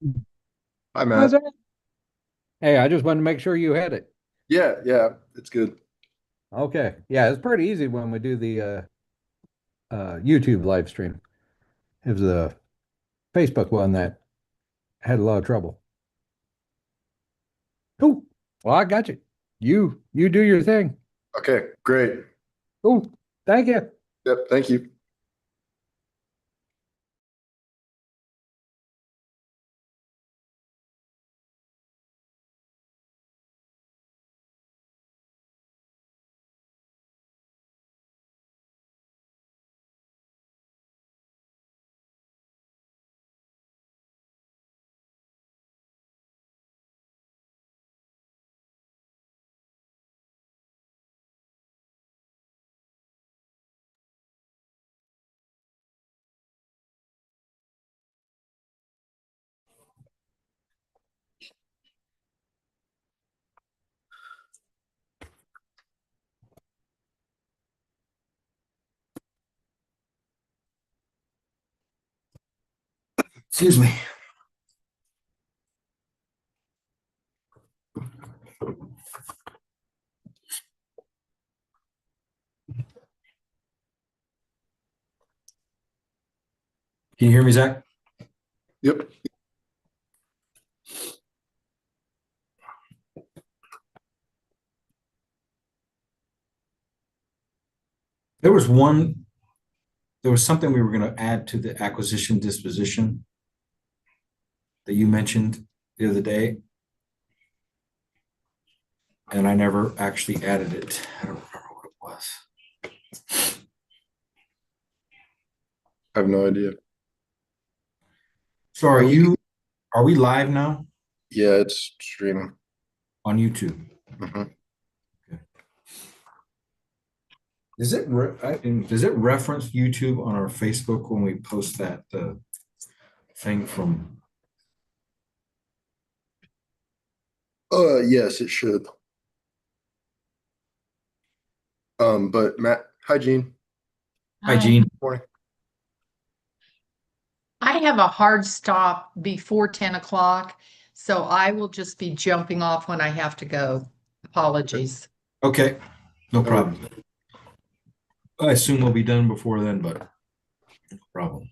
Hi, How's Matt. that? Hey, I just wanted to make sure you had it. Yeah, yeah, it's good. Okay. Yeah, it's pretty easy when we do the YouTube live stream. It was the Facebook one that had a lot of trouble. Oh, well, I got you. You do your thing. Okay, great. Oh, thank you. Yep, thank you. Excuse me. Can you hear me, Zach? Yep. There was one, there was something we were going to add to the acquisition disposition that you mentioned the other day, and I never actually added it. I don't remember what it was. I have no idea. So All right, are we live now yeah, it's streaming. on YouTube? Mhm. Does it reference YouTube on our Facebook when we post that thing from? Yes, it should. But Matt, hi, Gene. Hi, Hi. Gene. Morning. I have a hard stop before 10 o'clock, so I will just be jumping off when I have to go. Apologies. Okay, no No worries. problem. I assume we'll be done before then, but no problem.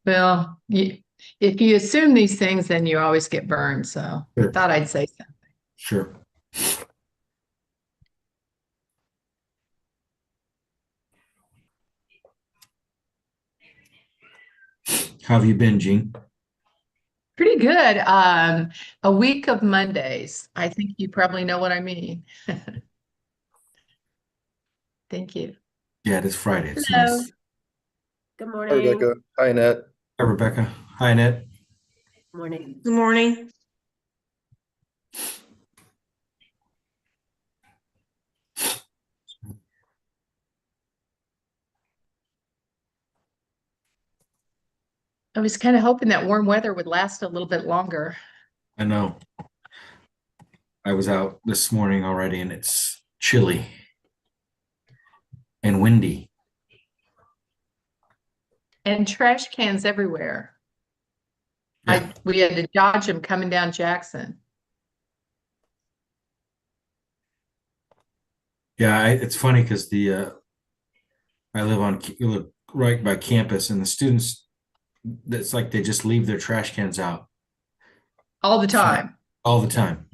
Well, if you assume these things, then you always get burned, so I Sure. thought I'd say so. Sure. How have you been, Gene? Pretty good. A week of Mondays. I think you probably know what I mean. Thank you. Yeah, it is Friday. It's Hello. nice. Good Hi, morning. Rebecca. Hi, Annette. Hi, Rebecca. Hi, Annette. Morning. Good morning. I was kind of hoping that warm weather would last a little bit longer. I know. I was out this morning already and it's chilly and windy. And trash cans everywhere. Yeah. We had to dodge them coming down Jackson. Yeah, it's funny because I live right by campus and the students, it's like they just leave their trash cans out All the time. all the time.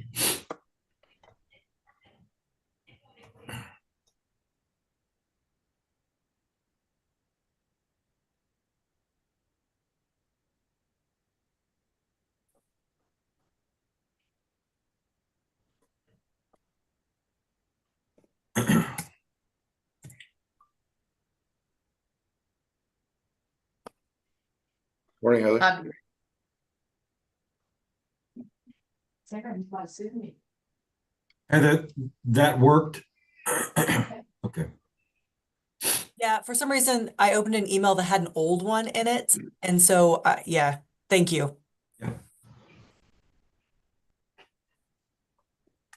Morning, Heather. And that worked. Okay. Yeah, for some reason I opened an email that had an old one in it. And so, yeah, thank you. Yeah.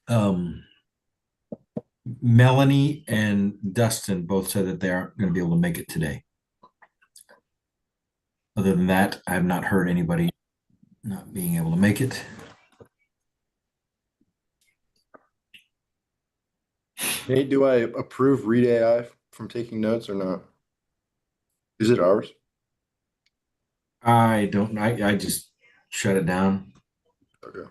Um, Melanie and Dustin both said that they aren't going to be able to make it today. Other than that, I have not heard anybody not being able to make it. Nate, do I approve Read AI from taking notes or not? Is it ours? I don't, I just shut it down. Okay.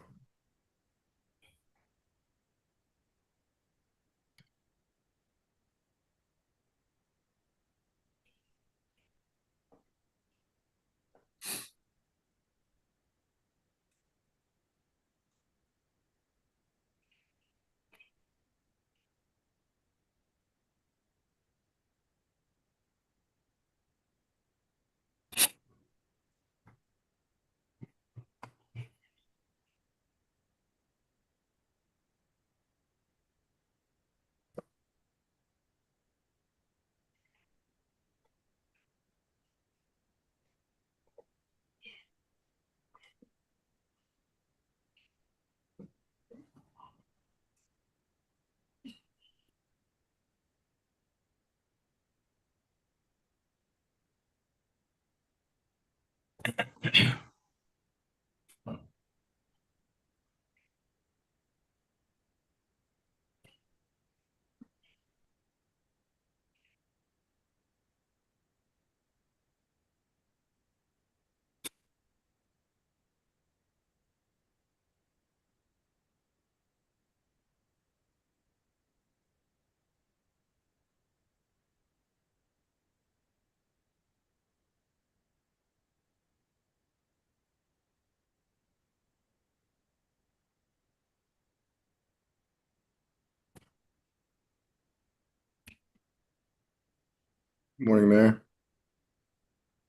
Morning, Mayor.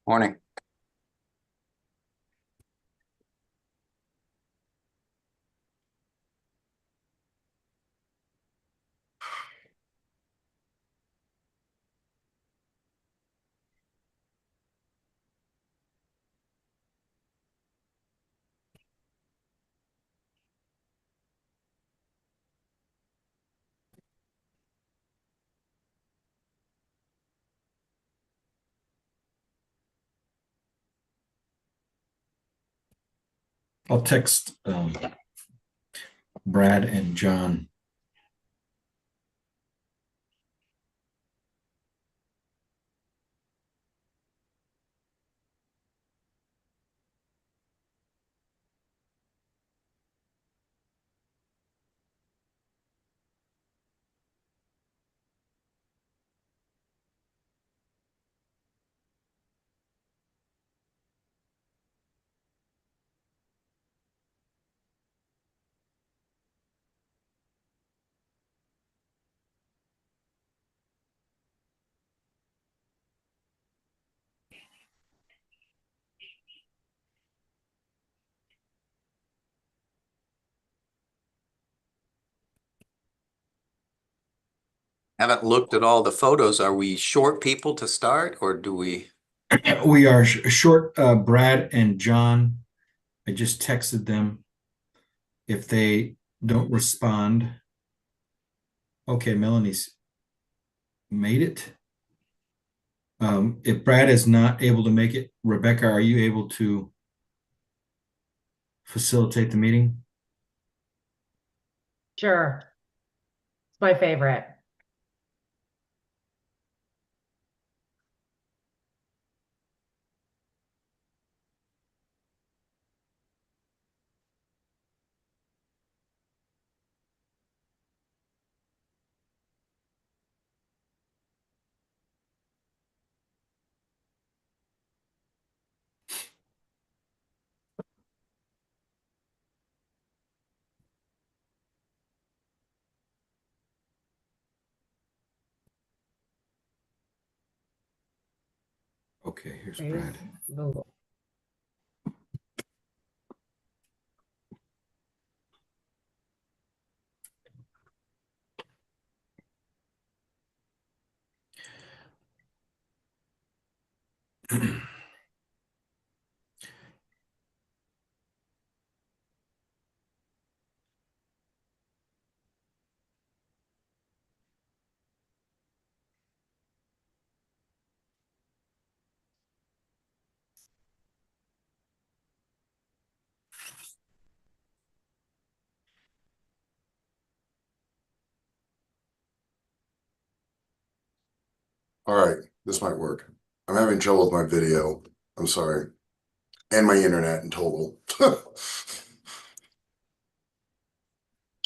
Morning. I'll text Brad and John. Haven't looked at all the photos. Are we short people to start or do we? We are short, Brad and John. I just texted them. If they don't respond. Okay, Melanie's made it. If Brad is not able to make it, Rebecca, are you able to facilitate the meeting? Sure. It's my favorite. Okay, here's Praise Brad. the Lord. All right, this might work. I'm having trouble with my video. I'm sorry. And my internet in total.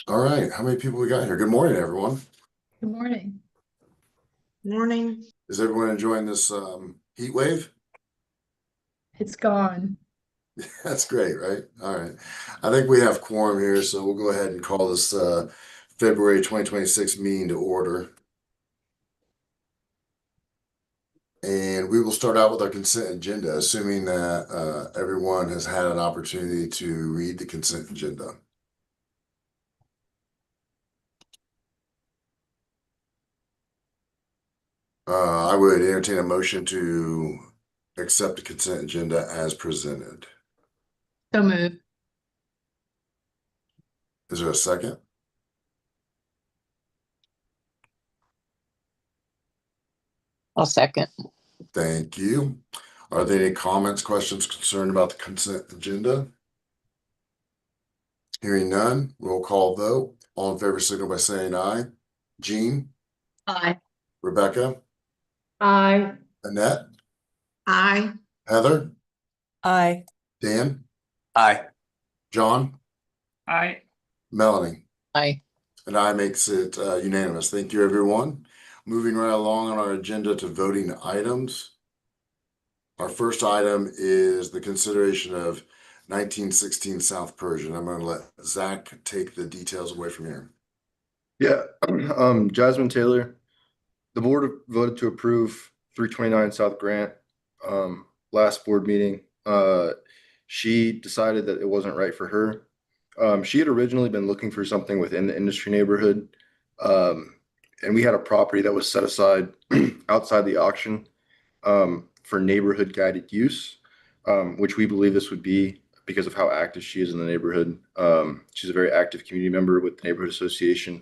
All right, how many people we got here? Good morning, everyone. Good morning. Morning. Is everyone enjoying this heat wave? It's gone. That's great, right? All right. I think we have quorum here, so we'll go ahead and call this February 2026 meeting to order. And we will start out with our consent agenda, assuming that everyone has had an opportunity to read the consent agenda. I would entertain a motion to accept the consent agenda as presented. So move. Is there a second? I'll second. Thank you. Are there any comments, questions, concerned about the consent agenda? Hearing none, roll call vote. All in favor signal by saying aye. Jean, Aye. Rebecca, Aye. Annette, Aye. Heather, Aye. Dan, Aye. John, Aye. Melanie. Aye. And I makes it unanimous. Thank you, everyone. Moving right along on our agenda to voting items. Our first item is the consideration of 1916 South Persian. I'm going to let Zach take the details away from here. Yeah, Jasmine Taylor, the board voted to approve 329 South Grant, last board meeting. She decided that it wasn't right for her. She had originally been looking for something within the industry neighborhood. And we had a property that was set aside outside the auction, for neighborhood guided use, which we believe this would be because of how active she is in the neighborhood. She's a very active community member with the neighborhood association,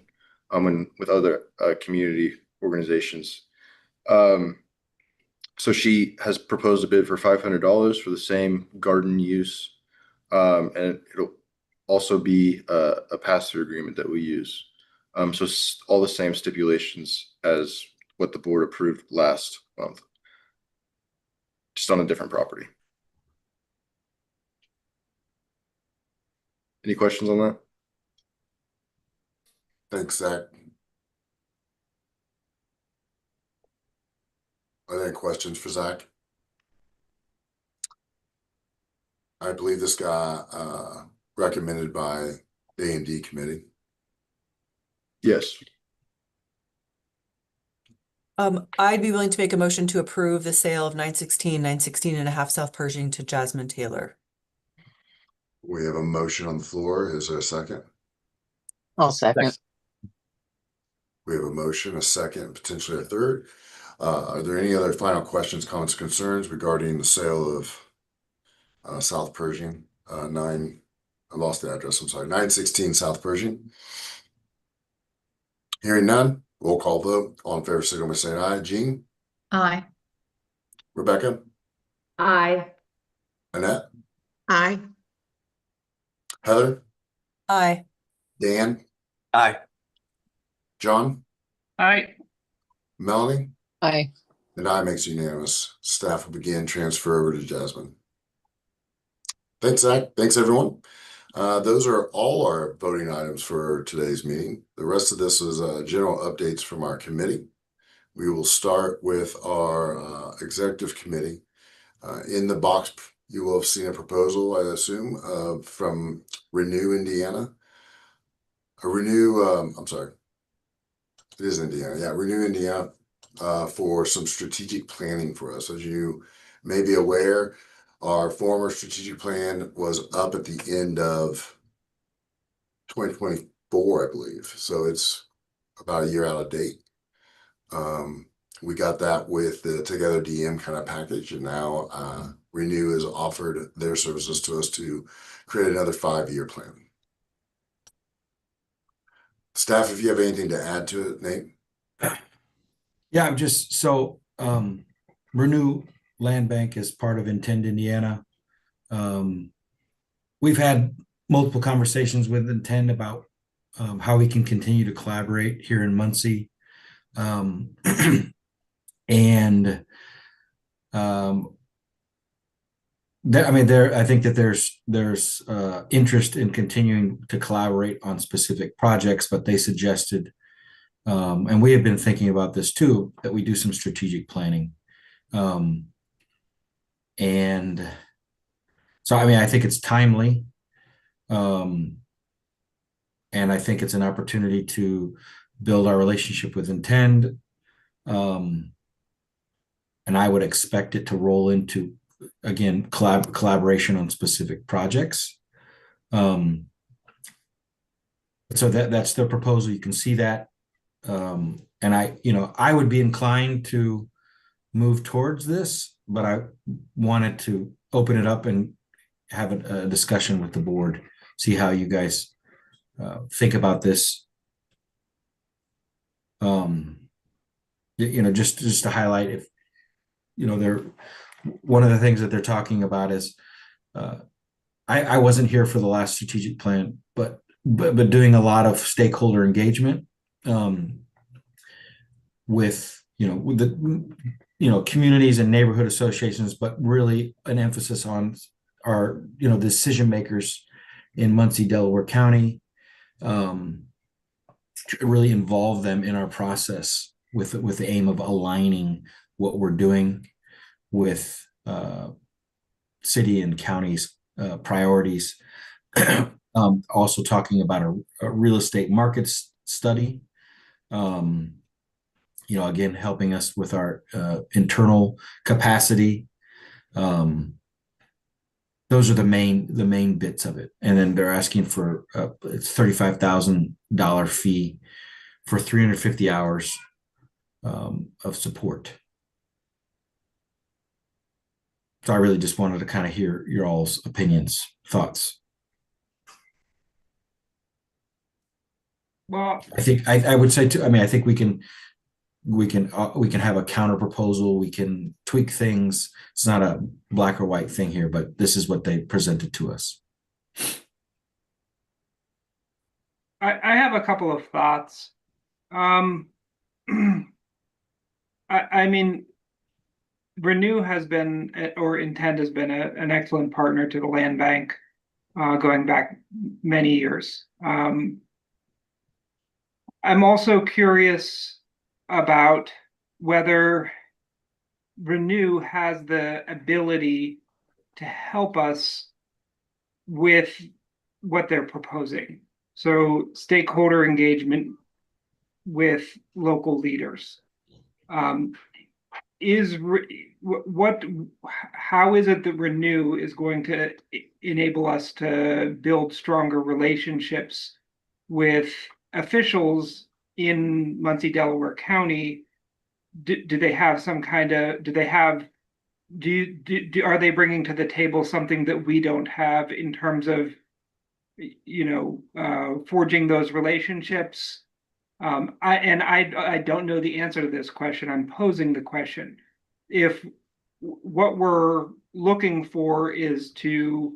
and with other community organizations. So she has proposed a bid for $500 for the same garden use, and it'll also be a pass-through agreement that we use. So all the same stipulations as what the board approved last month, just on a different property. Any questions on that? Thanks, Zach. Are there any questions for Zach? I believe this got recommended by the A&D committee. Yes. I'd be willing to make a motion to approve the sale of 916 and a half South Pershing to Jasmine Taylor. We have a motion on the floor. Is there a second? I'll second. We have a motion, a second, potentially a third. Are there any other final questions, comments, concerns regarding the sale of South Pershing? I lost the address, I'm sorry, 916 South Pershing. Hearing none, roll call vote. All in favor, signal by saying aye. Jean, Aye. Rebecca, Aye. Annette, Aye. Heather, Aye. Dan, Aye. John, Aye. Melanie, Aye. and I makes unanimous. Staff will begin transfer over to Jasmine. Thanks, Zach. Thanks, everyone. Those are all our voting items for today's meeting. The rest of this is general updates from our committee. We will start with our executive committee. In the box, you will have seen a proposal, I assume, from Renew Indiana. I'm sorry. It is Indiana. Yeah, Renew Indiana for some strategic planning for us. As you may be aware, our former strategic plan was up at the end of 2024, I believe. So it's about a year out of date. We got that with the Together DM kind of package, and now Renew has offered their services to us to create another 5-year plan. Staff, if you have anything to add to it, Nate? Yeah, I'm just so Renew Land Bank is part of Intend Indiana. We've had multiple conversations with Intend about how we can continue to collaborate here in Muncie. And I think that there's interest in continuing to collaborate on specific projects, but they suggested, and we have been thinking about this too, that we do some strategic planning. And so, I think it's timely. And I think it's an opportunity to build our relationship with Intend. And I would expect it to roll into, again, collaboration on specific projects. So that's the proposal. You can see that. And I would be inclined to move towards this, but I wanted to open it up and have a discussion with the board, see how you guys think about this. Just to highlight, if they're one of the things that they're talking about is I wasn't here for the last strategic plan, but doing a lot of stakeholder engagement with the communities and neighborhood associations, but really an emphasis on our decision makers in Muncie, Delaware County, to really involve them in our process with the aim of aligning what we're doing with city and county's priorities. Also talking about a real estate markets study. Again, helping us with our internal capacity. Those are the main bits of it. And then they're asking for it's $35,000 fee for 350 hours of support. So I really just wanted to kind of hear your all's opinions, thoughts. Well, I think I would say too. I think we can have a counter proposal. We can tweak things. It's not a black or white thing here, but this is what they presented to us. I have a couple of thoughts. Renew has been, or Intend has been an excellent partner to the land bank going back many years. I'm also curious about whether Renew has the ability to help us with what they're proposing. So stakeholder engagement with local leaders. How is it that Renew is going to enable us to build stronger relationships with officials in Muncie, Delaware County? Do they have some kind of, are they bringing to the table something that we don't have in terms of, forging those relationships? I don't know the answer to this question. I'm posing the question. If what we're looking for is to,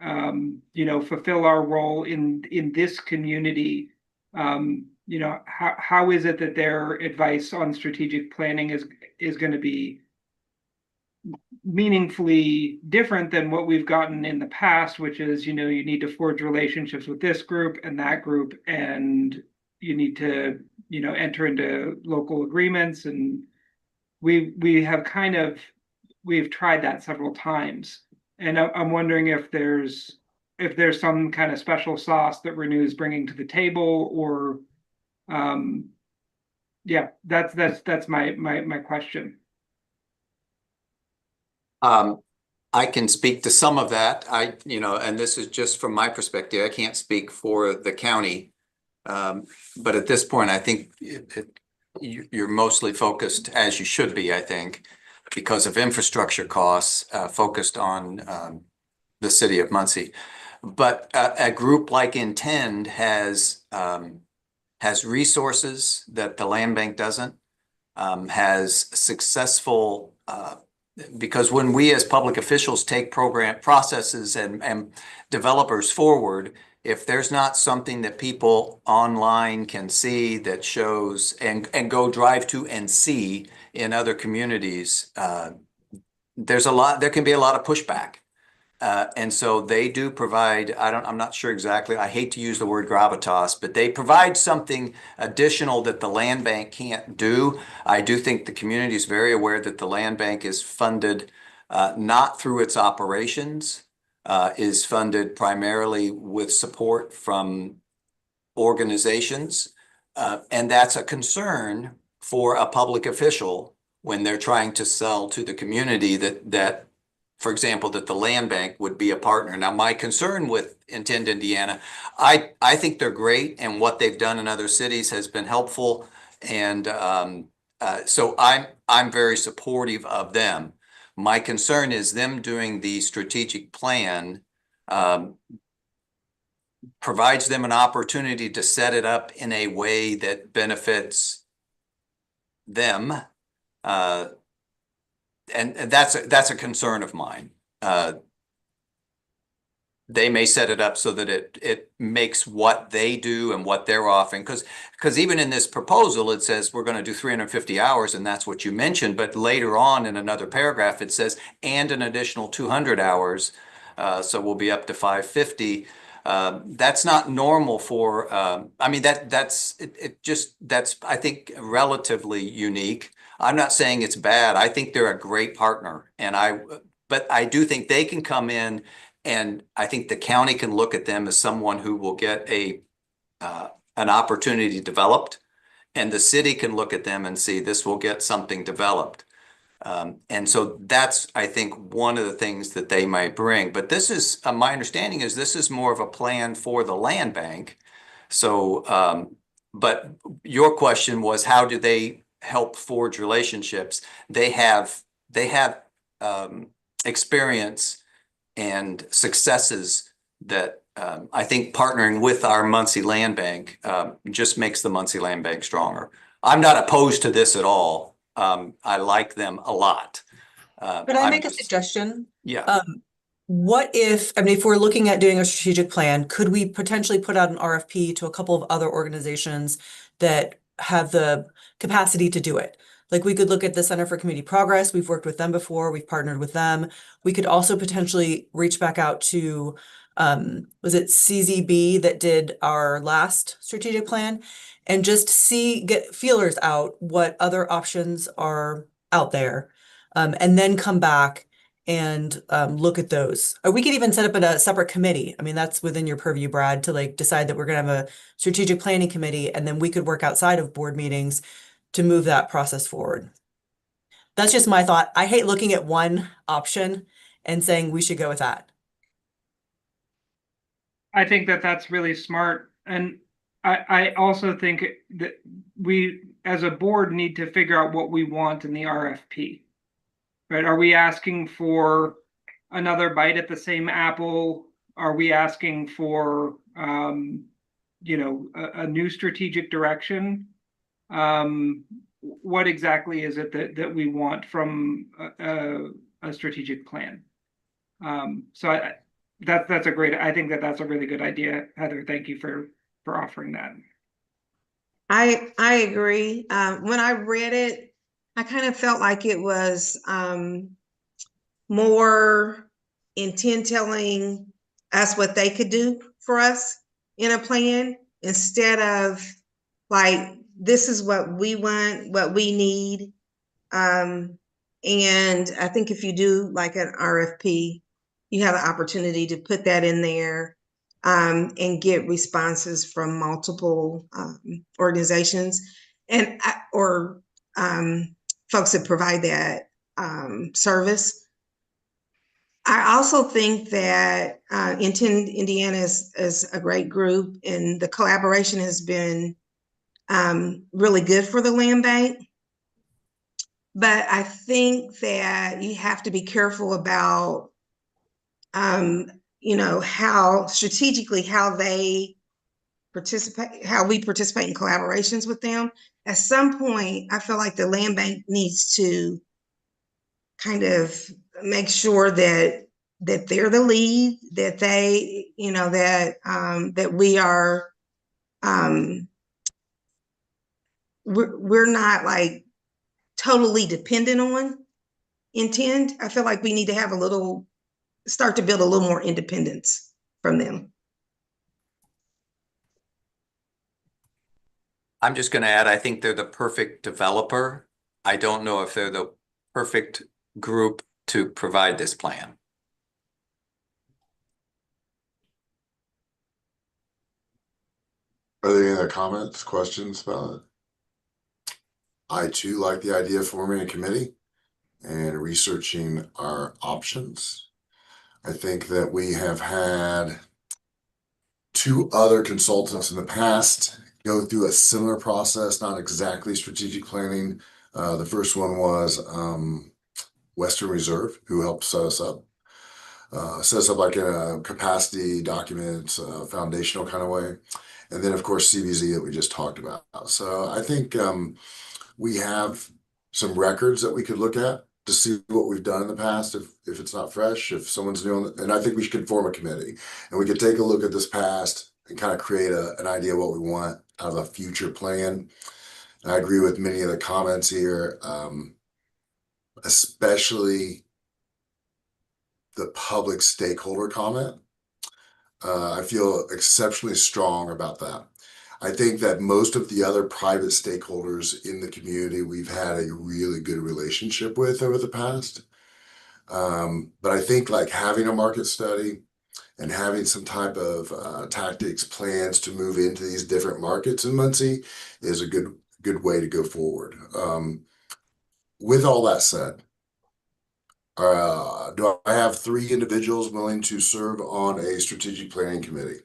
fulfill our role in this community, how is it that their advice on strategic planning is going to be meaningfully different than what we've gotten in the past, which is, you need to forge relationships with this group and that group, and you need to, enter into local agreements. And we've tried that several times. And I'm wondering if there's some kind of special sauce that Renew is bringing to the table, or that's my question. I can speak to some of that. And this is just from my perspective. I can't speak for the county. But at this point, I think you're mostly focused, as you should be, I think, because of infrastructure costs, focused on the city of Muncie. But a group like Intend has resources that the land bank doesn't, has successful because when we as public officials take program processes and developers forward, if there's not something that people online can see that shows and go drive to and see in other communities, there can be a lot of pushback. And so they do provide, I'm not sure exactly, I hate to use the word gravitas, but they provide something additional that the land bank can't do. I do think the community is very aware that the land bank is funded not through its operations, is funded primarily with support from organizations. And that's a concern for a public official when they're trying to sell to the community that for example, that the land bank would be a partner. Now, my concern with Intend Indiana, I think they're great, and what they've done in other cities has been helpful. And so I'm very supportive of them. My concern is them doing the strategic plan provides them an opportunity to set it up in a way that benefits them. And that's a concern of mine. They may set it up so that it makes what they do and what they're offering, because even in this proposal it says we're going to do 350 hours, and that's what you mentioned. But later on in another paragraph it says and an additional 200 hours, so we'll be up to 550. That's not normal for. I mean that's I think relatively unique. I'm not saying it's bad. I think they're a great partner, but I do think they can come in, and I think the county can look at them as someone who will get an opportunity developed, and the city can look at them and see this will get something developed. And so that's, I think, one of the things that they might bring. But this is, my understanding is this is more of a plan for the land bank. So, but your question was, how do they help forge relationships? They have experience and successes that I think partnering with our Muncie Land Bank just makes the Muncie Land Bank stronger. I'm not opposed to this at all. I like them a lot. Could I make a suggestion? Yeah. What if, I mean, if we're looking at doing a strategic plan, could we potentially put out an RFP to a couple of other organizations that have the capacity to do it? Like, we could look at the Center for Community Progress. We've worked with them before. We've partnered with them. We could also potentially reach back out to, was it CZB that did our last strategic plan, and just get feelers out what other options are out there, and then come back and look at those. Or we could even set up a separate committee. I mean, that's within your purview, Brad, to like decide that we're going to have a strategic planning committee, and then we could work outside of board meetings to move that process forward. That's just my thought. I hate looking at one option and saying we should go with that. I think that that's really smart. And I also think that we, as a board, need to figure out what we want in the RFP. Right? Are we asking for another bite at the same apple? Are we asking for, a new strategic direction? What exactly is it that we want from a strategic plan? So that's a great, I think that's a really good idea, Heather. Thank you for offering that. I agree. When I read it, I kind of felt like it was more Intend telling us what they could do for us in a plan, instead of like, this is what we want, what we need. And I think if you do like an RFP, you have the opportunity to put that in there and get responses from multiple organizations and or folks that provide that service. I also think that Intend Indiana is a great group, and the collaboration has been really good for the land bank. But I think that you have to be careful about, how strategically, how they participate, how we participate in collaborations with them. At some point, I feel like the land bank needs to kind of make sure that they're the lead, that they, you know, that that we are we're not like totally dependent on Intend. I feel like we need to have start to build a little more independence from them. I'm just gonna add, I think they're the perfect developer. I don't know if they're the perfect group to provide this plan. Are there any other comments, questions about it? I too like the idea of forming a committee and researching our options. I think that we have had 2 other consultants in the past go through a similar process, not exactly strategic planning. The first one was Western Reserve, who helped set us up. Set us up like in a capacity document, foundational kind of way. And then, of course, CBZ that we just talked about. So I think we have some records that we could look at to see what we've done in the past, if it's not fresh, if someone's new on and I think we should form a committee and we could take a look at this past and kind of create an idea of what we want out of a future plan. And I agree with many of the comments here, especially the public stakeholder comment. I feel exceptionally strong about that. I think that most of the other private stakeholders in the community we've had a really good relationship with over the past. But I think like having a market study and having some type of tactics, plans to move into these different markets in Muncie is a good way to go forward. With all that said, do I have 3 individuals willing to serve on a strategic planning committee?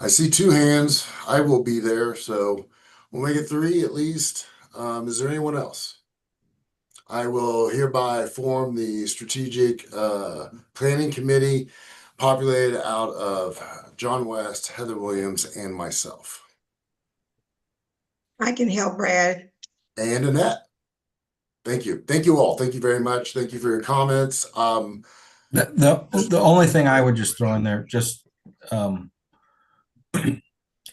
I see 2 hands. I will be there, so we'll make it 3 at least. Is there anyone else? I will hereby form the strategic planning committee populated out of John West, Heather Williams, and myself. I can help, Brad. And Annette. Thank you. Thank you all. Thank you very much. Thank you for your comments. The only thing I would just throw in there, just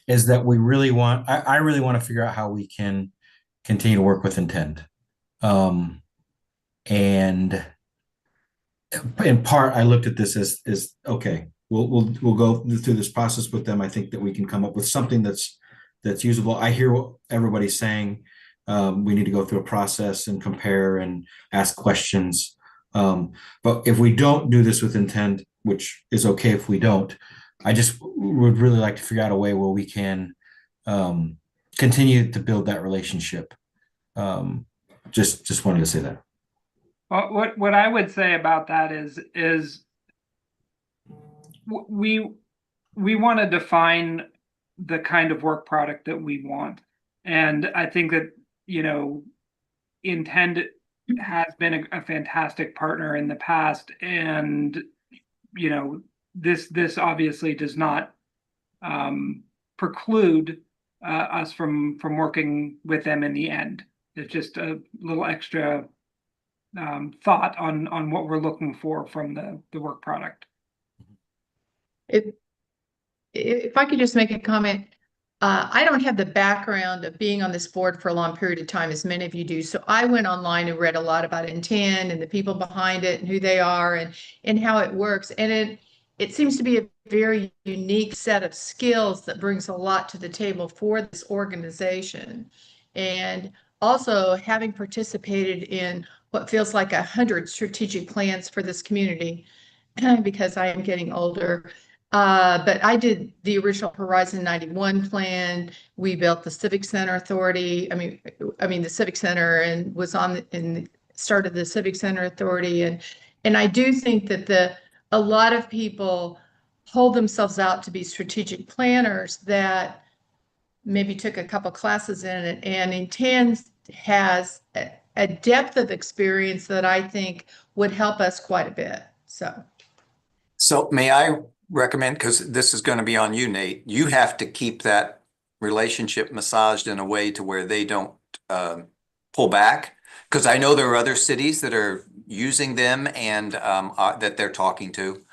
is that we really want, I really want to figure out how we can continue to work with Intend. And in part, I looked at this as okay, we'll go through this process with them. I think that we can come up with something that's usable. I hear what everybody's saying. We need to go through a process and compare and ask questions. But if we don't do this with Intend, which is okay if we don't, I just would really like to figure out a way where we can continue to build that relationship. Just wanted to say that. What I would say about that is we want to define the kind of work product that we want, and I think that, you know, Intend has been a fantastic partner in the past, and you know, this obviously does not preclude us from working with them in the end. It's just a little extra thought on what we're looking for from the work product. If I could just make a comment, I don't have the background of being on this board for a long period of time, as many of you do. So I went online and read a lot about Intend and the people behind it and who they are and how it works. And it seems to be a very unique set of skills that brings a lot to the table for this organization. And also, having participated in what feels like 100 strategic plans for this community, because I am getting older. But I did the original Horizon 91 plan. We built the Civic Center Authority. I mean the Civic Center, and was on and started the Civic Center Authority. And I do think that a lot of people hold themselves out to be strategic planners that maybe took a couple classes in it, and Intend has a depth of experience that I think would help us quite a bit. So may I recommend, because this is going to be on you, Nate, you have to keep that relationship massaged in a way to where they don't pull back. because I know there are other cities that are using them and that they're talking to.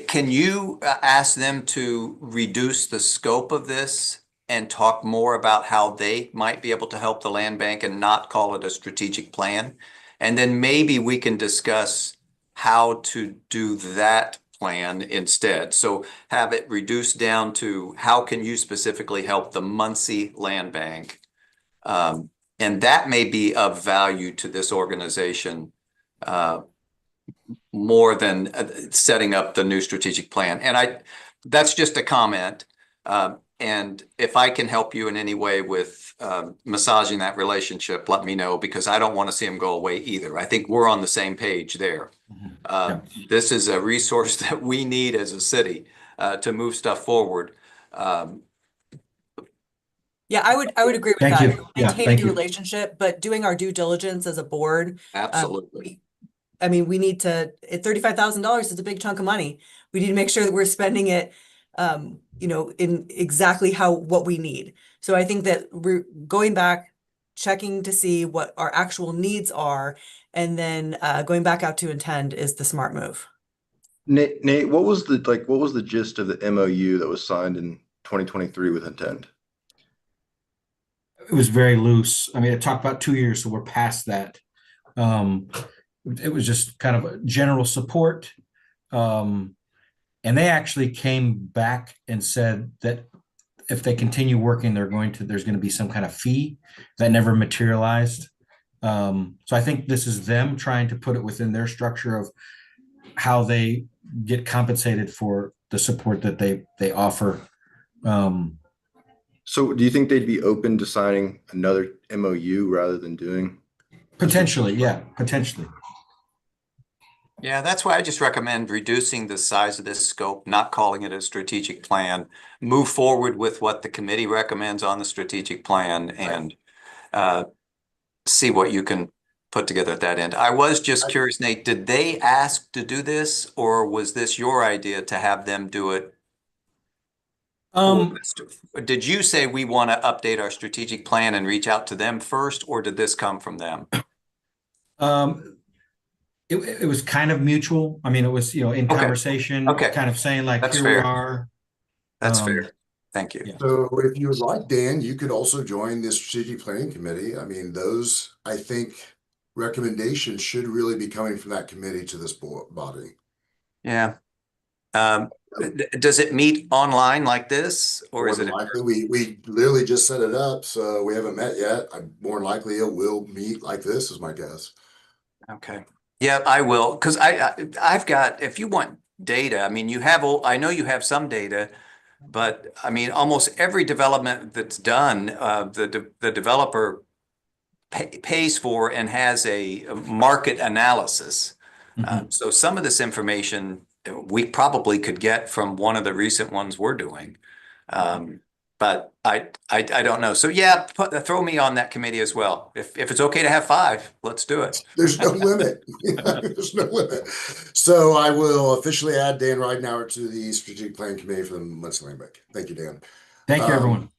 Can you ask them to reduce the scope of this and talk more about how they might be able to help the land bank and not call it a strategic plan? And then maybe we can discuss how to do that plan instead. So have it reduced down to how can you specifically help the Muncie Land Bank? And that may be of value to this organization more than setting up the new strategic plan. And that's just a comment. And if I can help you in any way with massaging that relationship, let me know, because I don't want to see them go away either. I think we're on the same page there. This is a resource that we need as a city to move stuff forward. Yeah, I would agree with Thank that. you. Yeah, Maintaining thank the you. relationship, but doing our due diligence as a board. Absolutely. I mean, we need to, $35,000 is a big chunk of money. We need to make sure that we're spending it, in exactly what we need. So I think that we're going back, checking to see what our actual needs are, and then going back out to Intend is the smart move. Nate, what was the gist of the MOU that was signed in 2023 with Intend? It was very loose. I mean, it talked about 2 years, so we're past that. It was just kind of a general support. And they actually came back and said that if they continue working, there's going to be some kind of fee. That never materialized. So I think this is them trying to put it within their structure of how they get compensated for the support that they offer. So do you think they'd be open to signing another MOU rather than doing? Potentially, yeah, potentially. Yeah, that's why I just recommend reducing the size of this scope, not calling it a strategic plan. Move forward with what the committee recommends on the strategic plan and see what you can put together at that end. I was just curious, Nate, did they ask to do this, or was this your idea to have them do it? Did you say we want to update our strategic plan and reach out to them first, or did this come from them? It was kind of mutual. I mean, it was, in conversation, kind of saying like, That's here fair. we are. That's fair. Thank you. Yeah. So if you would like, Dan, you could also join the strategic planning committee. I mean, those, I think, recommendations should really be coming from that committee to this body. Yeah. Does it meet online like this, or More is it? than likely, we literally just set it up, so we haven't met yet. More than likely it will meet like this, is my guess. Okay. Yeah, I will, because I've got, if you want data, I mean, I know you have some data, but I mean, almost every development that's done, the developer pays for and has a market analysis. So some of this information we probably could get from one of the recent ones we're doing. But I don't know. So yeah, throw me on that committee as well. If it's okay to have 5, let's do it. There's no limit. There's no limit. So I will officially add Dan Ridenhour to the strategic planning committee for the Muncie Land Bank. Thank you, Dan. Thank you, everyone.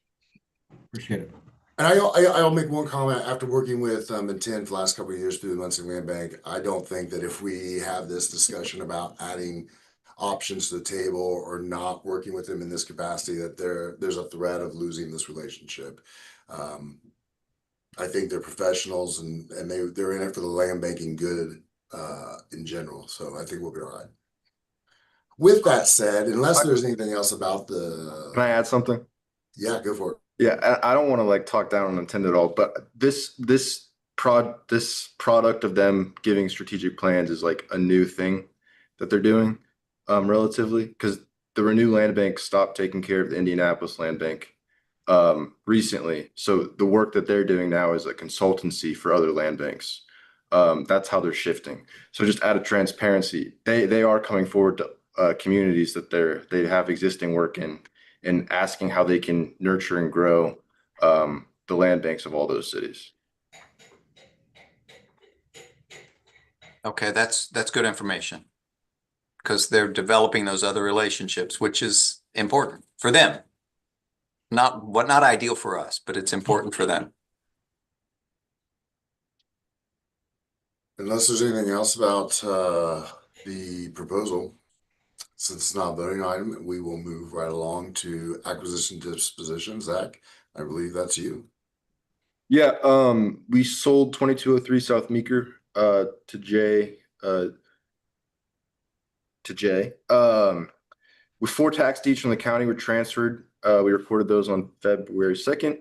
Appreciate it. And I'll make one comment. After working with Intend for the last couple of years through the Muncie Land Bank, I don't think that if we have this discussion about adding options to the table or not working with them in this capacity, that there's a threat of losing this relationship. I think they're professionals and they're in it for the land banking good in general. So I think we'll be all right. With that said, unless there's anything else about Can I add something? Yeah, go for it. Yeah, I don't want to talk down on Intend at all, but this product of them giving strategic plans is like a new thing that they're doing, relatively, because the Renew Land Bank stopped taking care of the Indianapolis Land Bank recently. So the work that they're doing now is a consultancy for other land banks. That's how they're shifting. So just out of transparency, they are coming forward to communities that they have existing work in, and asking how they can nurture and grow the land banks of all those cities. Okay, that's good information, because they're developing those other relationships, which is important for them. Not ideal for us, but it's important for them. Unless there's anything else about the proposal, since it's not a voting item, we will move right along to acquisition disposition. Zach, I believe that's you. Yeah, we sold 2203 South Meeker to Jay with 4 tax deeds from the county were transferred. We recorded those on February 2nd.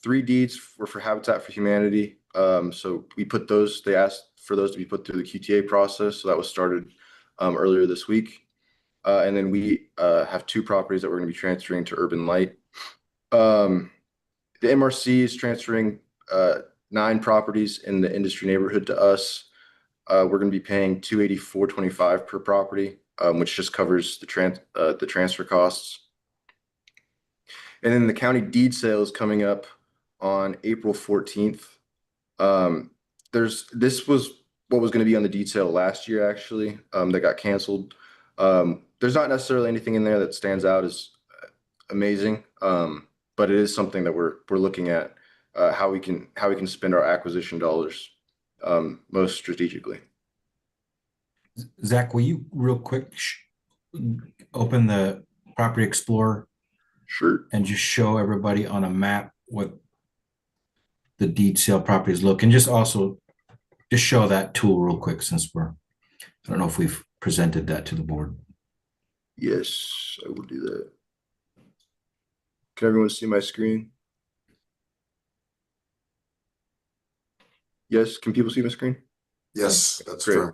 3 deeds were for Habitat for Humanity. So we put those, they asked for those to be put through the QTA process. So that was started earlier this week. And then we have 2 properties that we're going to be transferring to Urban Light. The MRC is transferring 9 properties in the industry neighborhood to us. We're going to be paying $284.25 per property, which just covers the transfer costs. And then the county deed sale is coming up on April 14th. This was what was going to be on the deed sale last year, actually, that got canceled. There's not necessarily anything in there that stands out as amazing, but it is something that we're looking at how we can spend our acquisition dollars most strategically. Zach, will you real quick open the Property Explorer? Sure. And just show everybody on a map what the deed sale properties look, and just also just show that tool real quick, since I don't know if we've presented that to the board. Yes, I will do that. Can everyone see my screen? Yes, can people see my screen? Yes, that's Great.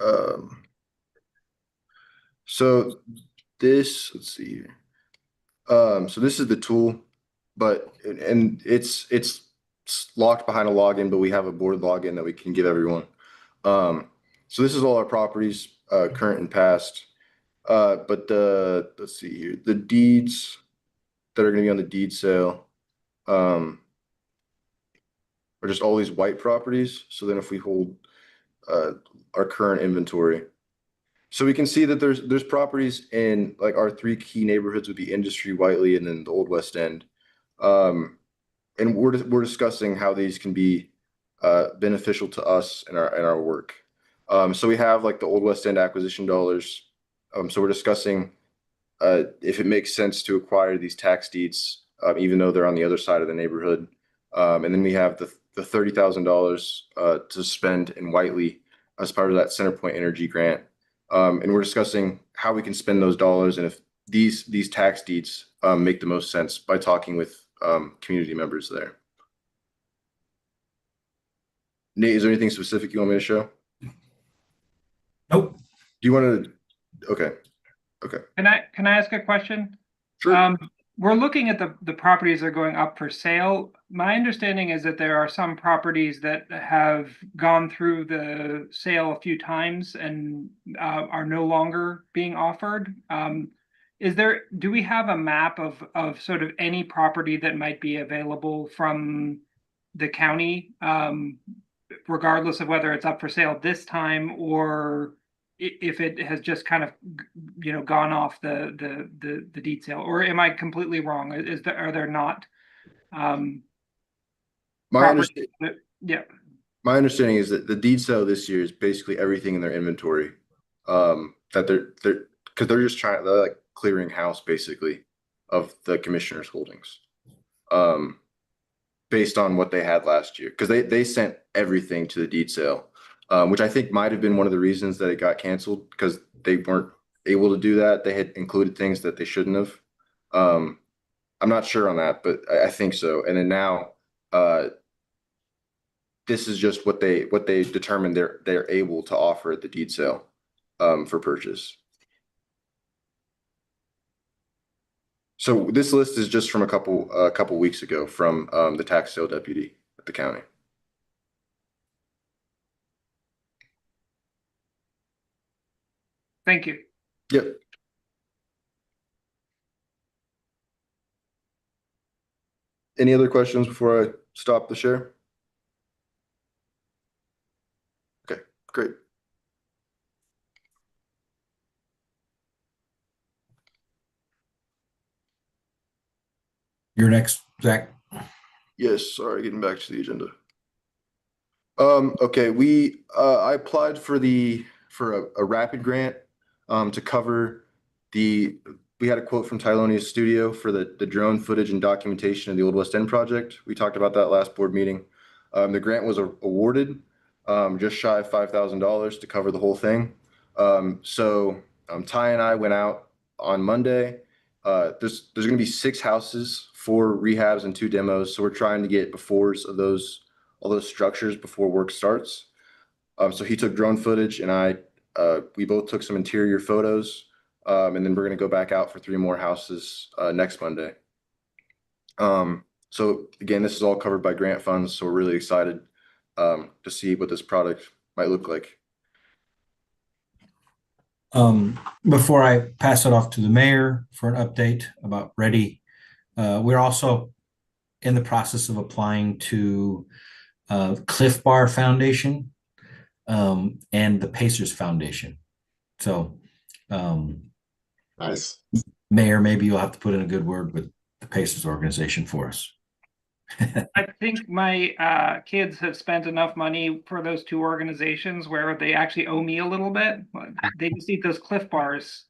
true. So this, let's see here. So this is the tool, but and it's locked behind a login, but we have a board login that we can give everyone. So this is all our properties, current and past. But let's see here, the deeds that are going to be on the deed sale are just all these white properties. So then if we hold our current inventory, so we can see that there's properties in like our 3 key neighborhoods would be Industry, Whiteley, and then the Old West End. And we're discussing how these can be beneficial to us in our work. So we have like the Old West End acquisition dollars. So we're discussing if it makes sense to acquire these tax deeds, even though they're on the other side of the neighborhood. And then we have the $30,000 to spend in Whiteley as part of that CenterPoint Energy grant. And we're discussing how we can spend those dollars and if these tax deeds make the most sense by talking with community members there. Nate, is there anything specific you want me to show? Nope. Do you want to? Okay. Can I ask a question? Sure. We're looking at the properties that are going up for sale. My understanding is that there are some properties that have gone through the sale a few times and are no longer being offered. Do we have a map of sort of any property that might be available from the county, regardless of whether it's up for sale this time or if it has just kind of, gone off the deed sale, or am I completely wrong? Are there not? My understanding is that the deed sale this year is basically everything in their inventory. That because they're just they're like clearing house basically of the commissioner's holdings. Based on what they had last year, because they sent everything to the deed sale. Which I think might have been one of the reasons that it got canceled, because they weren't able to do that. They had included things that they shouldn't have. I'm not sure on that, but I think so. And then now, this is just what they determined they're able to offer at the deed sale for purchase. So this list is just from a couple weeks ago from the tax sale deputy at the county. Thank you. Yep. Any other questions before I stop the share? Okay, great. You're next, Zach. Yes, sorry, getting back to the agenda. Okay, I applied for a rapid grant, to cover we had a quote from Tylonia Studio for the drone footage and documentation of the Old West End project. We talked about that last board meeting. The grant was awarded, just shy of $5,000 to cover the whole thing. Ty and I went out on Monday. There's going to be 6 houses, 4 rehabs and 2 demos. So we're trying to get befores of all those structures before work starts. So he took drone footage and we both took some interior photos. And then we're going to go back out for 3 more houses, next Monday. So again, this is all covered by grant funds. So we're really excited, to see what this product might look like. Before I pass it off to the mayor for an update about Ready, we're also in the process of applying to Cliff Bar Foundation and the Pacers Foundation. So, Nice. Mayor, maybe you'll have to put in a good word with the Pacers organization for us. I think my kids have spent enough money for those 2 organizations where they actually owe me a little bit. They just eat those Cliff Bars.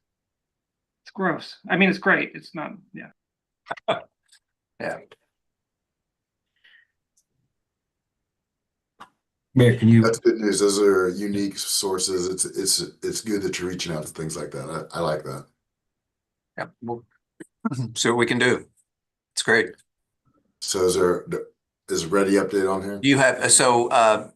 It's gross. I mean, it's great. It's not, yeah. Yeah. Mayor, can you? That's good news. Those are unique sources. It's good that you're reaching out to things like that. I like that. Yeah, we'll see what we can do. It's great. So is Ready update on here? You have,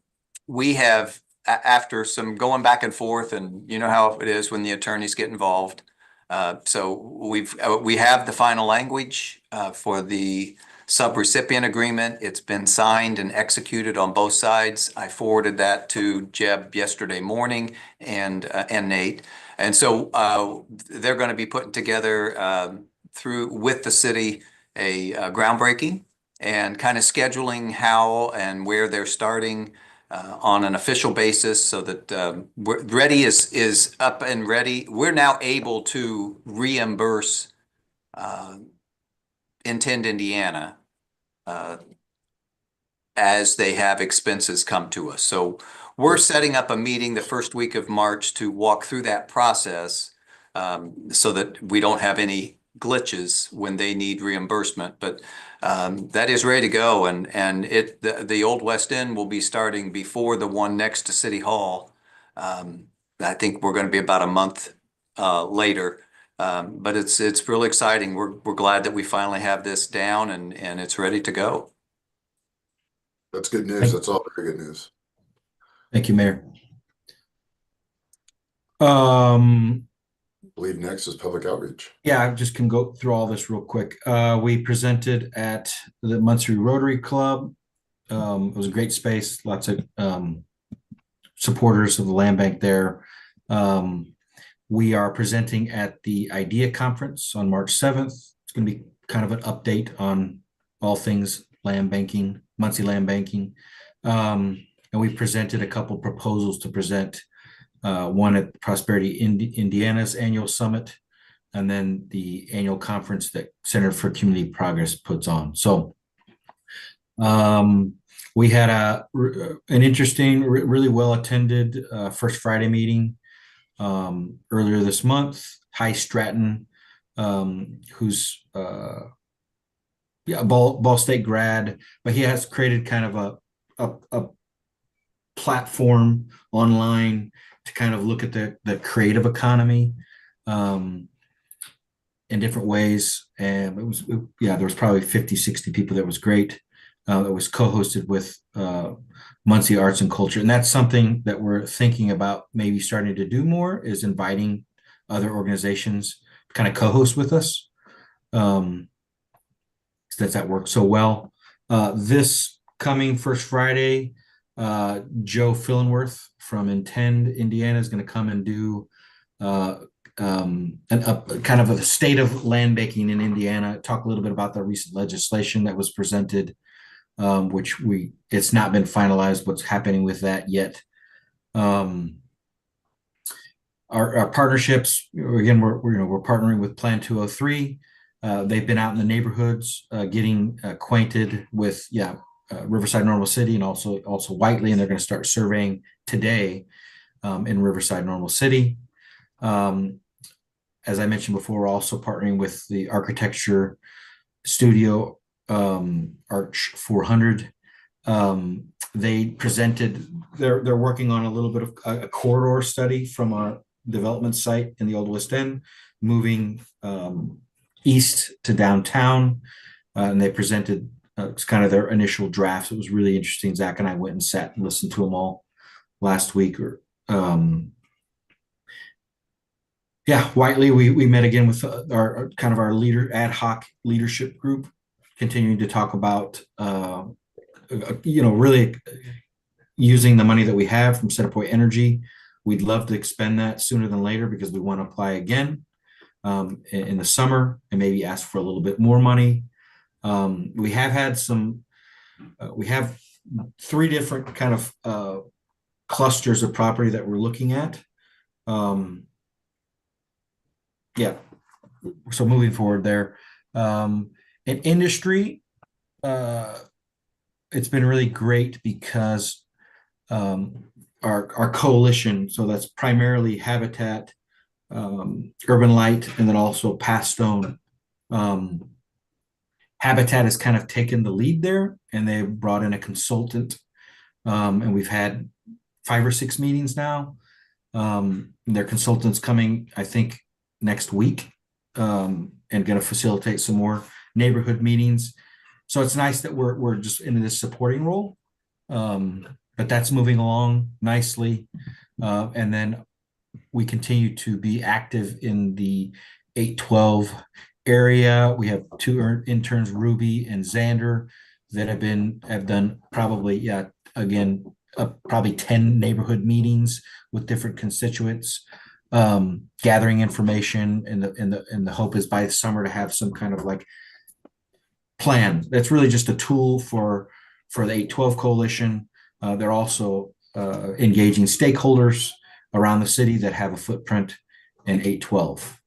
we have, after some going back and forth, and you know how it is when the attorneys get involved. So we have the final language for the subrecipient agreement. It's been signed and executed on both sides. I forwarded that to Jeb yesterday morning and Nate. And so they're going to be putting together with the city a groundbreaking and kind of scheduling how and where they're starting on an official basis, so that Ready is up and ready. We're now able to reimburse Intend Indiana as they have expenses come to us. So we're setting up a meeting the first week of March to walk through that process, so that we don't have any glitches when they need reimbursement. But that is ready to go, and the Old West End will be starting before the one next to City Hall. I think we're going to be about a month later, but it's really exciting. We're glad that we finally have this down and it's ready to go. That's good news. That's all very good news. Thank you, Mayor. I believe next is public outreach. Yeah, I just can go through all this real quick. We presented at the Muncie Rotary Club. It was a great space, lots of supporters of the land bank there. We are presenting at the IDEA conference on March 7th. It's going to be kind of an update on all things land banking, Muncie land banking. And we presented a couple proposals to present, one at Prosperity Indiana's annual summit, and then the annual conference that Center for Community Progress puts on. So we had an interesting, really well-attended First Friday meeting earlier this month. Ty Stratton, who's a Ball State grad, but he has created kind of a platform online to kind of look at the creative economy in different ways. And there was probably 50, 60 people. That was great. It was co-hosted with Muncie Arts and Culture. And that's something that we're thinking about maybe starting to do more, is inviting other organizations to kind of co-host with us. That worked so well. This coming First Friday, Joe Fillenworth from Intend Indiana is going to come and do kind of a state of land banking in Indiana, talk a little bit about the recent legislation that was presented, which it's not been finalized what's happening with that yet. Our partnerships, again, we're partnering with Plan 203. They've been out in the neighborhoods, getting acquainted with Riverside, Normal City, and also Whiteley, and they're going to start surveying today in Riverside, Normal City. As I mentioned before, we're also partnering with the architecture studio Arch 400. They presented, they're working on a little bit of a corridor study from our development site in the Old West End, moving east to downtown. And they presented it's kind of their initial drafts. It was really interesting. Zach and I went and sat and listened to them all last week. Whiteley, we met again with our kind of our ad hoc leadership group, continuing to talk about really using the money that we have from Centerpoint Energy. We'd love to expend that sooner than later because we want to apply again in the summer and maybe ask for a little bit more money. We have had we have 3 different kind of clusters of property that we're looking at. So moving forward there. In industry, it's been really great because our coalition, so that's primarily Habitat, Urban Light, and then also Pastone. Habitat has kind of taken the lead there, and they brought in a consultant, and we've had 5 or 6 meetings now. Their consultant's coming, I think, next week, and going to facilitate some more neighborhood meetings. So it's nice that we're just in this supporting role, but that's moving along nicely. And then we continue to be active in the 812 area. We have 2 interns, Ruby and Xander, that have done probably probably 10 neighborhood meetings with different constituents, gathering information, and the hope is by the summer to have some kind of like plan. That's really just a tool for the 812 coalition. They're also engaging stakeholders around the city that have a footprint in 812.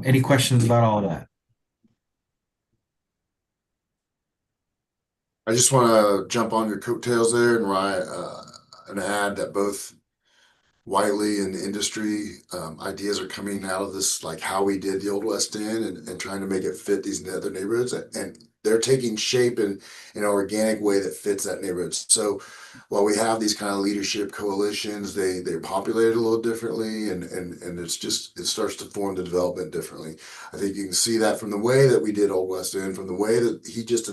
Any questions about all of that? I just want to jump on your coattails there and add that both Whiteley and industry ideas are coming out of this, like how we did the Old West End and trying to make it fit these other neighborhoods, and they're taking shape in an organic way that fits that neighborhood. So while we have these kind of leadership coalitions, they're populated a little differently, and it starts to form the development differently. I think you can see that from the way that we did Old West End, from the way that he just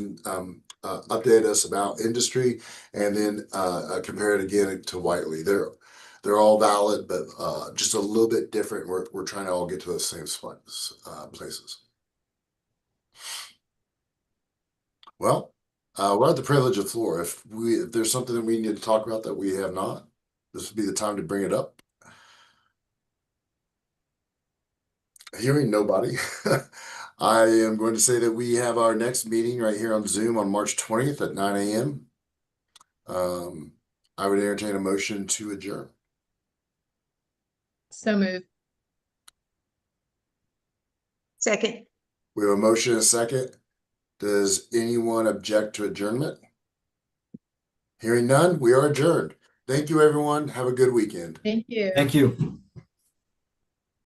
updated us about industry, and then compare it again to Whiteley. They're all valid, but just a little bit different. We're trying to all get to those same spots, places. Well, we're at the privilege of floor. If there's something that we need to talk about that we have not, this would be the time to bring it up. Hearing nobody, I am going to say that we have our next meeting right here on Zoom on March 20th at 9 a.m. I would entertain a motion to adjourn. So moved. Second. We have a motion and a second. Does anyone object to adjournment? Hearing none, we are adjourned. Thank you, everyone. Have a good weekend. Thank you. Thank you.